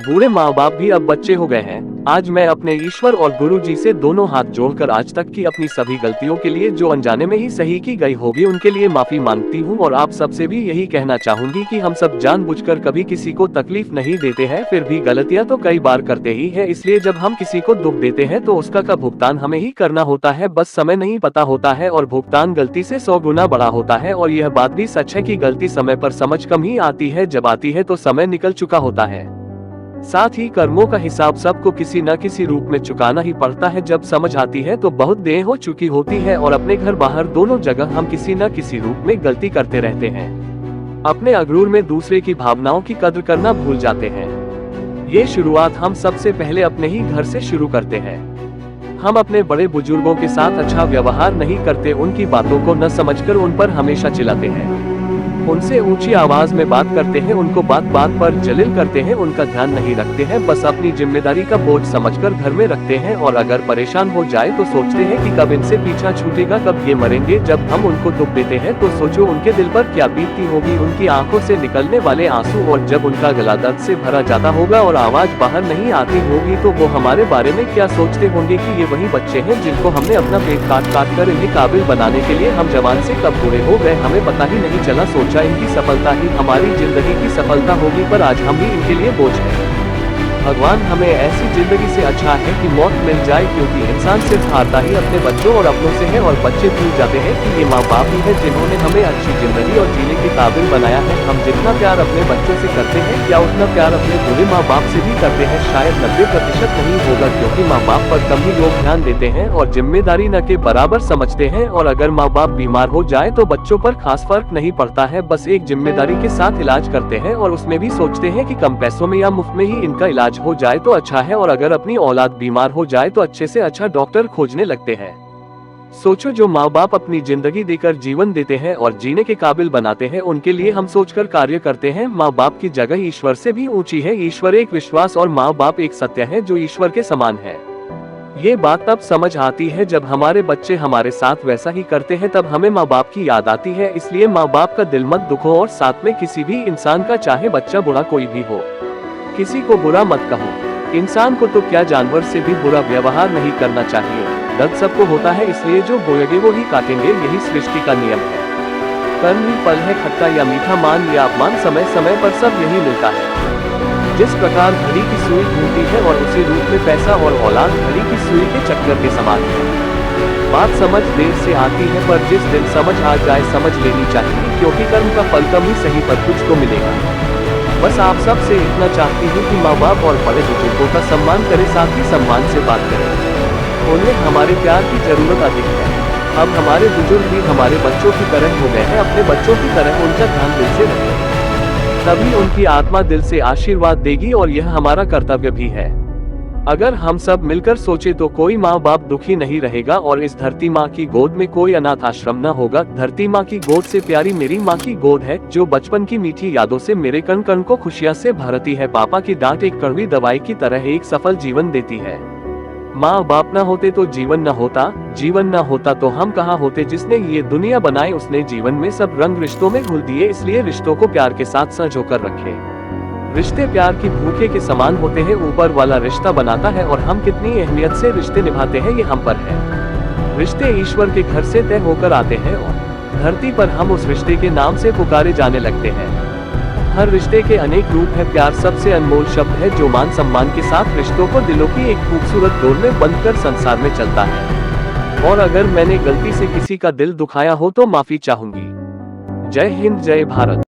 बूढ़े माँ बाप भी अब बच्चे हो गए हैं। आज मैं अपने ईश्वर और गुरु जी से दोनों हाथ जोड़कर आज तक की अपनी सभी गलतियों के लिए जो अनजाने में ही सही की गई होगी उनके लिए माफी मांगती हूँ। और आप सबसे भी यही कहना चाहूंगी कि हम सब जानबूझकर कभी किसी को तकलीफ नहीं देते हैं, फिर भी गलतियाँ तो कई बार करते ही है। इसलिए जब हम किसी को दुख देते हैं तो उसका का भुगतान हमें ही करना होता है, बस समय नहीं पता होता है और भुगतान गलती से 100 गुना बड़ा होता है। और यह बात भी सच है कि गलती समय पर समझ कम ही आती है, जब आती है तो समय निकल चुका होता है। साथ ही कर्मों का हिसाब सबको किसी न किसी रूप में चुकाना ही पड़ता है। जब समझ आती है तो बहुत देर हो चुकी होती है और अपने घर बाहर दोनों जगह हम किसी न किसी रूप में गलती करते रहते हैं। अपने अगरूर में दूसरे की भावनाओं की कद्र करना भूल जाते हैं। ये शुरुआत हम सबसे पहले अपने ही घर से शुरू करते हैं। हम अपने बड़े बुजुर्गों के साथ अच्छा व्यवहार नहीं करते, उनकी बातों को न समझकर उन पर हमेशा चिल्लाते हैं, उनसे ऊंची आवाज में बात करते हैं, उनको बात बात पर जलील करते हैं, उनका ध्यान नहीं रखते हैं, बस अपनी जिम्मेदारी का बोझ समझकर घर में रखते हैं। और अगर परेशान हो जाए तो सोचते हैं कि कब इनसे पीछा छूटेगा, कब ये मरेंगे। जब हम उनको दुख देते हैं तो सोचो उनके दिल पर क्या बीतती होगी, उनकी आंखों से निकलने वाले आंसू। और जब उनका गला दर्द से भरा जाता होगा और आवाज बाहर नहीं आती होगी तो वो हमारे बारे में क्या सोचते होंगे कि ये वही बच्चे हैं जिनको हमने अपना पेट काट काट कर इन्हें काबिल बनाने के लिए हम जवान से कब बूढ़े हो गए, हमें पता ही नहीं चला। सोचा इनकी सफलता ही हमारी जिंदगी की सफलता होगी, पर आज हम ही इनके लिए बोझ हैं। भगवान हमें ऐसी जिंदगी से अच्छा है कि मौत मिल जाए, क्योंकि इंसान सिर्फ हारता ही अपने बच्चों और अपनों से है। और बच्चे भूल जाते हैं कि ये माँ बाप ही है जिन्होंने हमें अच्छी जिंदगी और जीने के काबिल बनाया है। हम जितना प्यार अपने बच्चों से करते हैं क्या उतना प्यार अपने बुरे माँ बाप से भी करते हैं? शायद 90% नहीं होगा, क्योंकि माँ बाप पर कम ही लोग ध्यान देते हैं और जिम्मेदारी न के बराबर समझते हैं। और अगर माँ बाप बीमार हो जाए तो बच्चों पर खास फर्क नहीं पड़ता है, बस एक जिम्मेदारी के साथ इलाज करते हैं और उसमें भी सोचते हैं कि कम पैसों में या मुफ्त में ही इनका इलाज हो जाए तो अच्छा है। और अगर अपनी औलाद बीमार हो जाए तो अच्छे से अच्छा डॉक्टर खोजने लगते हैं। सोचो जो माँ बाप अपनी जिंदगी देकर जीवन देते हैं और जीने के काबिल बनाते हैं, उनके लिए हम सोचकर कार्य करते हैं। माँ बाप की जगह ईश्वर से भी ऊंची है। ईश्वर एक विश्वास और माँ बाप एक सत्य है जो ईश्वर के समान है। ये बात तब समझ आती है जब हमारे बच्चे हमारे साथ वैसा ही करते हैं, तब हमें माँ बाप की याद आती है। इसलिए माँ बाप का दिल मत दुखो और साथ में किसी भी इंसान का, चाहे बच्चा बुरा कोई भी हो, किसी को बुरा मत कहो। इंसान को तो क्या जानवर से भी बुरा व्यवहार नहीं करना चाहिए। दर्द सबको होता है, इसलिए जो बोएंगे वो ही काटेंगे, यही सृष्टि का नियम है। कर्म ही फल है, खट्टा या मीठा, मान या अपमान, समय समय पर सब यही मिलता है। जिस प्रकार घड़ी की सुई घूमती है और उसी रूप में पैसा और औलाद घड़ी की सुई के चक्कर के समान है। बात समझ देर से आती है, पर जिस दिन समझ आ जाए समझ लेनी चाहिए, क्योंकि कर्म का फल कम ही सही पर कुछ तो मिलेगा। बस आप सब से इतना चाहती हूँ कि माँ बाप और बड़े बुजुर्गों का सम्मान करें, साथ ही सम्मान से बात करें। उन्हें हमारे प्यार की जरूरत अधिक है। अब हमारे बुजुर्ग भी हमारे बच्चों की तरह हो गए हैं, अपने बच्चों की तरह उनका ध्यान दिल से रखें, तभी उनकी आत्मा दिल से आशीर्वाद देगी और यह हमारा कर्तव्य भी है। अगर हम सब मिलकर सोचे तो कोई माँ बाप दुखी नहीं रहेगा और इस धरती माँ की गोद में कोई अनाथ आश्रम न होगा। धरती माँ की गोद से प्यारी मेरी माँ की गोद है, जो बचपन की मीठी यादों से मेरे कण कण को खुशियाँ से भरती है। पापा की डांट एक कड़वी दवाई की तरह एक सफल जीवन देती है। माँ बाप न होते तो जीवन न होता, जीवन न होता तो हम कहाँ होते। जिसने ये दुनिया बनाई उसने जीवन में सब रंग रिश्तों में घुल दिए, इसलिए रिश्तों को प्यार के साथ संजोकर रखे। रिश्ते प्यार की भूखे के समान होते हैं, ऊपर वाला रिश्ता बनाता है और हम कितनी अहमियत से रिश्ते निभाते हैं ये हम पर है। रिश्ते ईश्वर के घर से तय होकर आते हैं और धरती पर हम उस रिश्ते के नाम से पुकारे जाने लगते हैं। हर रिश्ते के अनेक रूप है, प्यार सबसे अनमोल शब्द है जो मान सम्मान के साथ रिश्तों को दिलों की एक खूबसूरत डोर में बंद कर संसार में चलता है। और अगर मैंने गलती से किसी का दिल दुखाया हो तो माफी चाहूंगी। जय हिंद, जय भारत।